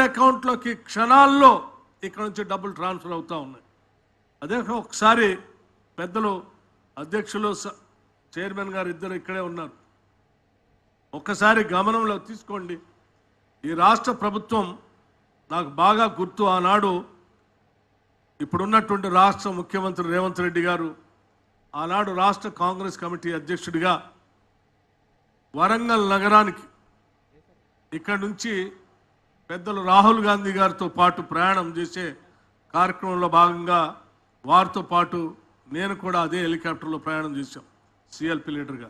అకౌంట్లోకి క్షణాల్లో ఇక్కడ నుంచి డబ్బులు ట్రాన్స్ఫర్ అవుతూ ఉన్నాయి. అదే ఒకసారి పెద్దలు అధ్యక్షులు చైర్మన్ గారు ఇద్దరు ఇక్కడే ఉన్నారు. ఒక్కసారి గమనంలో తీసుకోండి. ఈ రాష్ట్ర ప్రభుత్వం నాకు బాగా గుర్తు, ఆనాడు ఇప్పుడున్నటువంటి రాష్ట్ర ముఖ్యమంత్రి రేవంత్ రెడ్డి గారు ఆనాడు రాష్ట్ర కాంగ్రెస్ కమిటీ అధ్యక్షుడిగా వరంగల్ నగరానికి ఇక్కడ నుంచి పెద్దలు రాహుల్ గాంధీ గారితో పాటు ప్రయాణం చేసే కార్యక్రమంలో భాగంగా వారితో పాటు నేను కూడా అదే హెలికాప్టర్లో ప్రయాణం చేశాం. సిఎల్పి లీడర్గా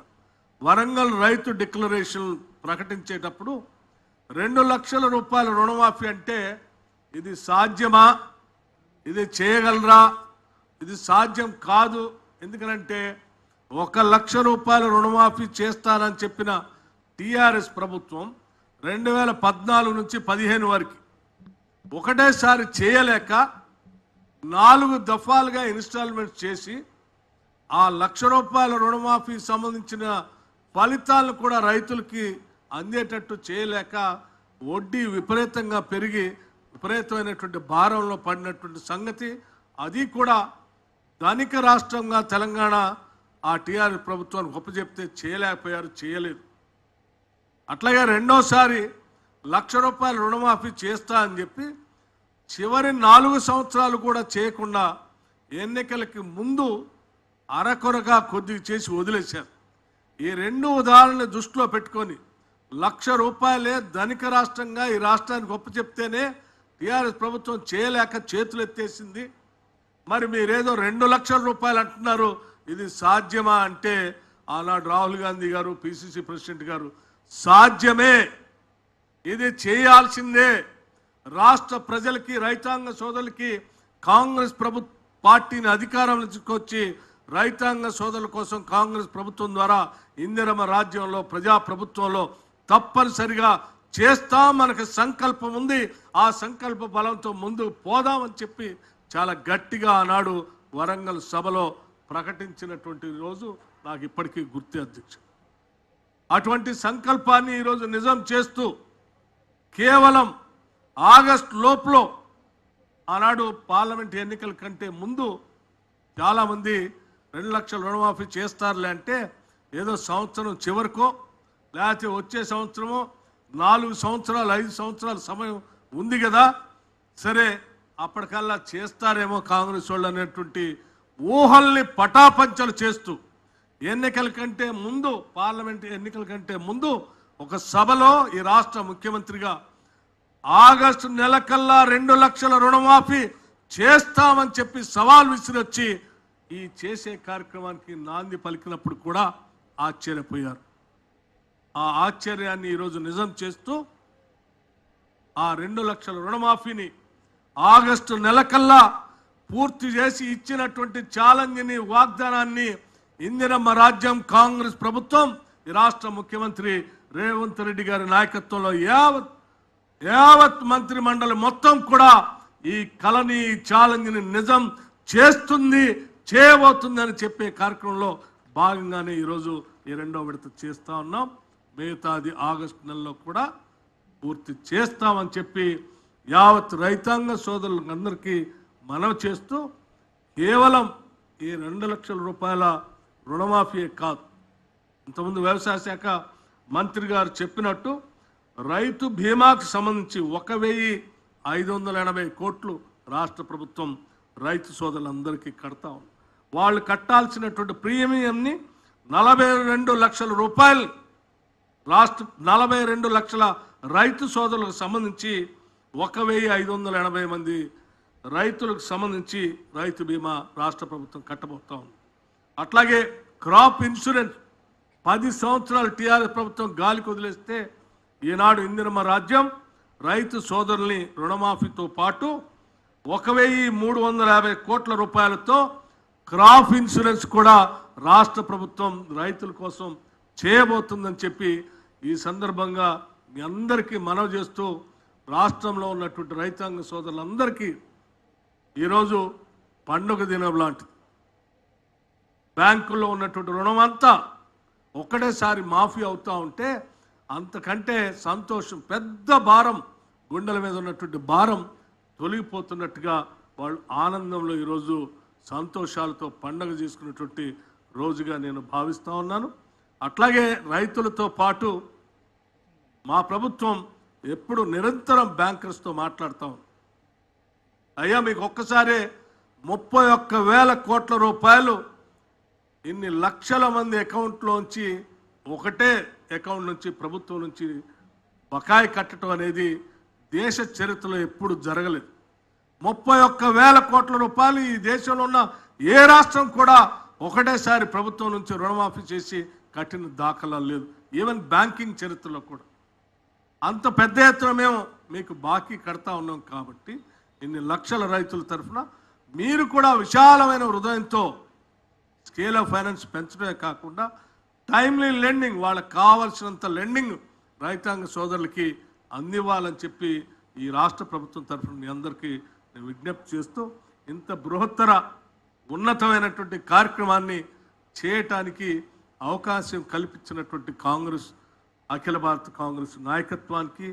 వరంగల్ రైతు డిక్లరేషన్ ప్రకటించేటప్పుడు 2 లక్షల రూపాయల రుణమాఫీ అంటే ఇది సాధ్యమా, ఇది చేయగలరా, ఇది సాధ్యం కాదు. ఎందుకంటే 1 లక్ష రూపాయల రుణమాఫీ చేస్తానని చెప్పిన టీఆర్ఎస్ ప్రభుత్వం 2014 నుంచి 15 వరకు ఒకటేసారి చేయలేక 4 దఫాలుగా ఇన్స్టాల్మెంట్ చేసి ఆ 1 లక్ష రూపాయల రుణమాఫీ సంబంధించిన ఫలితాలను కూడా రైతులకి అందేటట్టు చేయలేక వడ్డీ విపరీతంగా పెరిగి విపరీతమైనటువంటి భారంలో పడినటువంటి సంగతి. అది కూడా ధనిక రాష్ట్రంగా తెలంగాణ ఆ టీఆర్ఎస్ ప్రభుత్వానికి ఒప్పచెప్తే చేయలేకపోయారు, చేయలేదు. అట్లాగే రెండోసారి 1 లక్ష రూపాయల రుణమాఫీ చేస్తా అని చెప్పి చివరి 4 సంవత్సరాలు కూడా చేయకుండా ఎన్నికలకి ముందు అరకొరగా కొద్దిగా చేసి వదిలేశారు. ఈ 2 ఉదాహరణలు దృష్టిలో పెట్టుకొని 1 లక్ష రూపాయలే ధనిక రాష్ట్రంగా ఈ రాష్ట్రానికి ఒప్పచెప్తేనే టీఆర్ఎస్ ప్రభుత్వం చేయలేక చేతులు ఎత్తేసింది. మరి మీరేదో 2 లక్షల రూపాయలు అంటున్నారు, ఇది సాధ్యమా అంటే ఆనాడు రాహుల్ గాంధీ గారు పిసిసి ప్రెసిడెంట్ గారు సాధ్యమే, ఇది చేయాల్సిందే, రాష్ట్ర ప్రజలకి రైతాంగ సోదరులకి కాంగ్రెస్ పార్టీని అధికారంలో తీసుకొచ్చి రైతాంగ సోదరుల కోసం కాంగ్రెస్ ప్రభుత్వం ద్వారా ఇందిరమ్మ రాజ్యంలో ప్రజాప్రభుత్వంలో తప్పనిసరిగా చేస్తాం, మనకు సంకల్పం ఉంది, ఆ సంకల్ప బలంతో ముందు పోదామని చెప్పి చాలా గట్టిగా ఆనాడు వరంగల్ సభలో ప్రకటించినటువంటి రోజు నాకు ఇప్పటికీ గుర్తు అధ్యక్ష. అటువంటి సంకల్పాన్ని ఈరోజు నిజం చేస్తూ కేవలం ఆగస్టు లోపులో ఆనాడు పార్లమెంట్ ఎన్నికల కంటే ముందు చాలామంది 2 లక్షల రుణమాఫీ చేస్తారులే అంటే ఏదో సంవత్సరం చివరికో లేకపోతే వచ్చే సంవత్సరమో 4 సంవత్సరాలు 5 సంవత్సరాల సమయం ఉంది కదా, సరే అప్పటికల్లా చేస్తారేమో కాంగ్రెస్ వాళ్ళు అనేటువంటి ఊహల్ని పటాపంచలు చేస్తూ ఎన్నికల కంటే ముందు పార్లమెంట్ ఎన్నికల కంటే ముందు ఒక సభలో ఈ రాష్ట్ర ముఖ్యమంత్రిగా ఆగస్టు నెలకల్లా 2 లక్షల రుణమాఫీ చేస్తామని చెప్పి సవాల్ విసిరొచ్చి ఈ చేసే కార్యక్రమానికి నాంది పలికినప్పుడు కూడా ఆశ్చర్యపోయారు. ఆ ఆశ్చర్యాన్ని ఈరోజు నిజం చేస్తూ ఆ 2 లక్షల రుణమాఫీని ఆగస్టు నెలకల్లా పూర్తి చేసి ఇచ్చినటువంటి ఛాలెంజ్ని, వాగ్దానాన్ని ఇందిరమ్మ రాజ్యం కాంగ్రెస్ ప్రభుత్వం ఈ రాష్ట్ర ముఖ్యమంత్రి రేవంత్ రెడ్డి గారి నాయకత్వంలో యావత్ మంత్రి మండలి మొత్తం కూడా ఈ కళని, ఛాలెంజ్ని నిజం చేస్తుంది, చేయబోతుంది అని చెప్పే కార్యక్రమంలో భాగంగానే ఈరోజు ఈ 2వ విడత చేస్తా ఉన్నాం. మిగతాది ఆగస్టు నెలలో కూడా పూర్తి చేస్తామని చెప్పి యావత్ రైతాంగ సోదరులందరికీ మనవి చేస్తూ కేవలం ఈ 2 లక్షల రూపాయల రుణమాఫీ కాదు, ఇంతకుముందు వ్యవసాయ శాఖ మంత్రి గారు చెప్పినట్టు రైతు బీమాకు సంబంధించి 1,580 కోట్లు రాష్ట్ర ప్రభుత్వం రైతు సోదరులందరికీ కడతా ఉంది. వాళ్ళు కట్టాల్సినటువంటి ప్రీమియంని 42 లక్షల రూపాయలు రాష్ట్ర 42 లక్షల రైతు సోదరులకు సంబంధించి 1,580 మంది రైతులకు సంబంధించి రైతు బీమా రాష్ట్ర ప్రభుత్వం కట్టబోతా ఉంది. అట్లాగే క్రాప్ ఇన్సూరెన్స్ 10 సంవత్సరాలు టీఆర్ఎస్ ప్రభుత్వం గాలికి వదిలేస్తే ఈనాడు ఇందిరమ్మ రాజ్యం రైతు సోదరుల్ని రుణమాఫీతో పాటు 1,350 కోట్ల రూపాయలతో క్రాప్ ఇన్సూరెన్స్ కూడా రాష్ట్ర ప్రభుత్వం రైతుల కోసం చేయబోతుందని చెప్పి ఈ సందర్భంగా మీ అందరికీ మనవి చేస్తూ రాష్ట్రంలో ఉన్నటువంటి రైతాంగ సోదరులందరికీ ఈరోజు పండుగ దినం లాంటిది. బ్యాంకుల్లో ఉన్నటువంటి రుణం అంతా ఒకటేసారి మాఫీ అవుతూ ఉంటే అంతకంటే సంతోషం, పెద్ద భారం గుండెల మీద ఉన్నటువంటి భారం తొలగిపోతున్నట్టుగా వాళ్ళు ఆనందంలో ఈరోజు సంతోషాలతో పండగ చేసుకున్నటువంటి రోజుగా నేను భావిస్తూ ఉన్నాను. అట్లాగే రైతులతో పాటు మా ప్రభుత్వం ఎప్పుడు నిరంతరం బ్యాంకర్స్తో మాట్లాడతాం. అయ్యా మీకు ఒక్కసారే 31,000 కోట్ల రూపాయలు ఇన్ని లక్షల మంది అకౌంట్లోంచి ఒకటే అకౌంట్ నుంచి ప్రభుత్వం నుంచి బకాయి కట్టడం అనేది దేశ చరిత్రలో ఎప్పుడు జరగలేదు. 31,000 కోట్ల రూపాయలు ఈ దేశంలో ఉన్న ఏ రాష్ట్రం కూడా ఒకటేసారి ప్రభుత్వం నుంచి రుణమాఫీ చేసి కట్టిన దాఖలాలు లేదు. ఈవెన్ బ్యాంకింగ్ చరిత్రలో కూడా అంత పెద్ద ఎత్తున మేము మీకు బాకీ కడతా ఉన్నాం. కాబట్టి ఇన్ని లక్షల రైతుల తరఫున మీరు కూడా విశాలమైన హృదయంతో స్కేల్ ఆఫ్ ఫైనాన్స్ పెంచడమే కాకుండా టైమ్లీ లెండింగ్, వాళ్ళకి కావాల్సినంత లెండింగ్ రైతాంగ సోదరులకి అందివ్వాలని చెప్పి ఈ రాష్ట్ర ప్రభుత్వం తరఫున మీ అందరికీ నేను విజ్ఞప్తి చేస్తూ ఇంత బృహత్తర ఉన్నతమైనటువంటి కార్యక్రమాన్ని చేయటానికి అవకాశం కల్పించినటువంటి కాంగ్రెస్, అఖిల భారత కాంగ్రెస్ నాయకత్వానికి,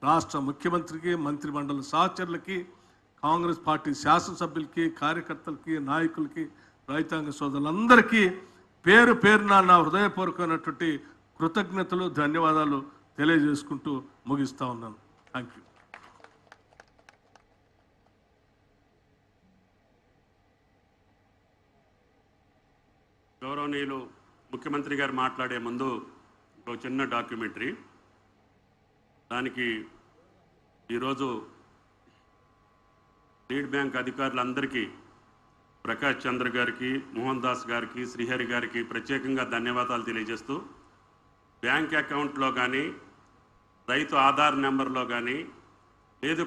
రాష్ట్ర ముఖ్యమంత్రికి, మంత్రిమండలి సహచరులకి, కాంగ్రెస్ పార్టీ శాసనసభ్యులకి, కార్యకర్తలకి, నాయకులకి, రైతాంగ సోదరులందరికీ పేరు పేరున నా హృదయపూర్వకమైనటువంటి కృతజ్ఞతలు, ధన్యవాదాలు తెలియజేసుకుంటూ ముగిస్తా ఉన్నాను. Thank you. గౌరవనీయులు ముఖ్యమంత్రి గారు మాట్లాడే ముందు ఒక చిన్న డాక్యుమెంటరీ. దానికి ఈరోజు లీడ్ బ్యాంక్ అధికారులందరికీ, ప్రకాష్ చంద్ర గారికి, మోహన్ దాస్ గారికి, శ్రీహరి గారికి ప్రత్యేకంగా ధన్యవాదాలు తెలియజేస్తూ, బ్యాంక్ అకౌంట్లో కానీ, రైతు ఆధార్ నెంబర్లో కానీ లేదు